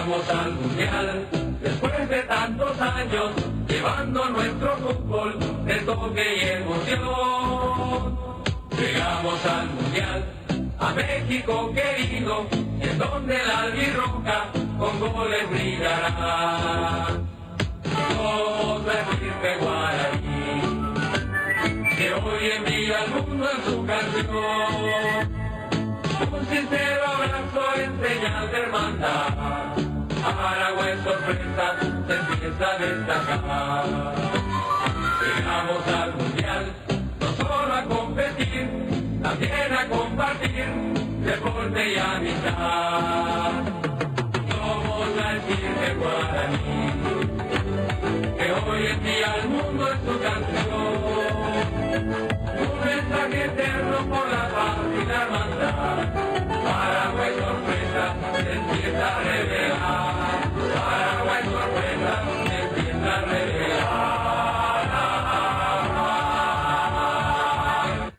Llegamos al mundial después de tantos años, llevando nuestro fútbol de toque y emoción. Llegamos al mundial, a México querido, en donde la albirroja con goles brillará. Somos la estirpe guaraní, que hoy envía al mundo en su canción. Un sincero abrazo en señal de hermandad, a Paraguay sorpresa se empieza a destacar. Llegamos al mundial, no solo a competir, también a compartir deporte y amistad. Somos la estirpe guaraní, que hoy envía al mundo en su canción. Un mensaje eterno por la paz y la hermandad.